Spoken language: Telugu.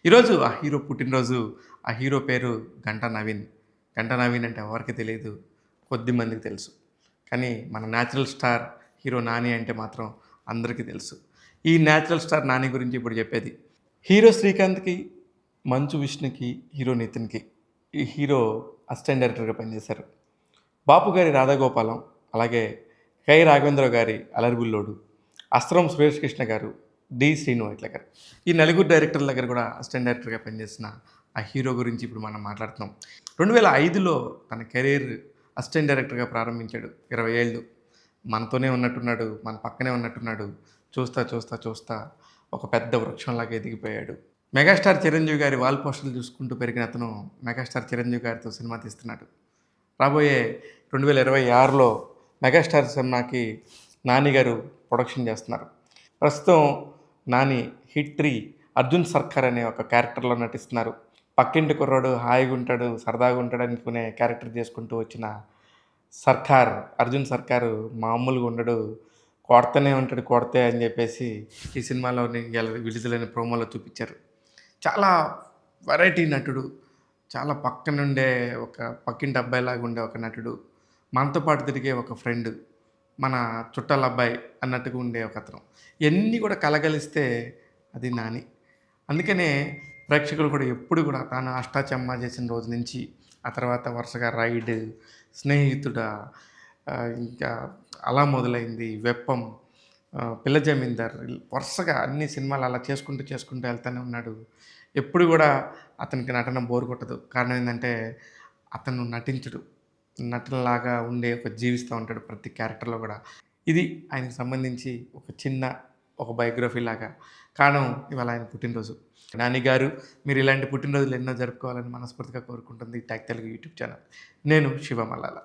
ఈరోజు ఆ హీరో పుట్టినరోజు. ఆ హీరో పేరు 'గంటా నవీన్'. 'గంటా నవీన్' అంటే ఎవరికీ తెలీదు. కొద్ది మందికి తెలుసు. కానీ మన నేచురల్ స్టార్ హీరో 'నాని' అంటే మాత్రం అందరికీ తెలుసు. ఈ నేచురల్ స్టార్ 'నాని' గురించి ఇప్పుడు చెప్పేది. హీరో 'శ్రీకాంత్‌కి', 'మంచు విష్ణుకి', హీరో 'నితిన్‌కి' ఈ హీరో అసిస్టెంట్ డైరెక్టర్‌గా పనిచేశారు. బాపు గారి 'రాధాగోపాలం', అలాగే కె. రాఘవేంద్రరావు గారి 'అలరిబుల్లోడు', అస్త్రం సురేష్ కృష్ణ గారు, డి. శ్రీను ఇట్లా గారు. ఈ నలుగురు డైరెక్టర్ల దగ్గర కూడా అసిస్టెంట్ డైరెక్టర్‌గా పనిచేసిన ఆ హీరో గురించి ఇప్పుడు మనం మాట్లాడుతున్నాం. 2005లో తన కెరీర్ అసిస్టెంట్ డైరెక్టర్‌గా ప్రారంభించాడు. 20 ఏళ్ళు. మనతోనే ఉన్నట్టున్నాడు, మన పక్కనే ఉన్నట్టున్నాడు. చూస్తా, చూస్తా, చూస్తా ఒక పెద్ద వృక్షంలాగా ఎదిగిపోయాడు. మెగాస్టార్ చిరంజీవి గారి వాల్ పోస్టర్‌లు చూసుకుంటూ పెరిగిన అతను మెగాస్టార్ చిరంజీవి గారితో సినిమా తీస్తున్నాడు. రాబోయే 2026లో మెగాస్టార్ సినిమాకి 'నాని' గారు ప్రొడక్షన్ చేస్తున్నారు. ప్రస్తుతం 'నాని' హిట్ 3 అర్జున్ సర్కార్ అనే ఒక క్యారెక్టర్‌లో నటిస్తున్నారు. పక్కింటి కుర్రాడు హాయిగా ఉంటాడు, సరదాగా ఉంటాడు అనుకునే క్యారెక్టర్ చేసుకుంటూ వచ్చిన సర్కార్, అర్జున్ సర్కారు మామూలుగా ఉండడు. కొడతనే ఉంటాడు కొడితే అని చెప్పేసి ఈ సినిమాలోని విడుదలైన ప్రోమోలో చూపించారు. చాలా వెరైటీ నటుడు. చాలా పక్కనుండే ఒక పక్కింటి అబ్బాయిలాగా ఉండే ఒక నటుడు. మనతో పాటు తిరిగే ఒక ఫ్రెండు. మన చుట్టాల అబ్బాయి అన్నట్టుగా ఉండే ఒకతను. ఇయన్నీ కూడా కలగలిస్తే అది 'నాని'. అందుకనే ప్రేక్షకులు కూడా ఎప్పుడు కూడా తాను 'అష్టాచెమ్మా' చేసిన రోజు నుంచి, ఆ తర్వాత వరుసగా 'రైడ్', 'స్నేహితుడా', ఇంకా అలా మొదలైంది 'వెప్పం', 'పిల్ల జమీందార్' వరుసగా అన్ని సినిమాలు అలా చేసుకుంటూ, చేసుకుంటూ వెళ్తూనే ఉన్నాడు. ఎప్పుడు కూడా అతనికి నటన బోర్ కొట్టదు. కారణం ఏందంటే అతను నటించడు. నటనలాగా ఉండే ఒక జీవిస్తూ ఉంటాడు ప్రతి క్యారెక్టర్‌లో గూడా. ఇది ఆయనకి సంబంధించి ఒక చిన్న ఒక బయోగ్రఫీ లాగా. కారణం ఇవాళ ఆయన పుట్టినరోజు. 'నాని' గారు మీరు ఇలాంటి పుట్టినరోజులు ఎన్నో జరుపుకోవాలని మనస్ఫూర్తిగా కోరుకుంటుంది టెక్ తెలుగు యూట్యూబ్ ఛానల్. నేను శివ మల్లాల.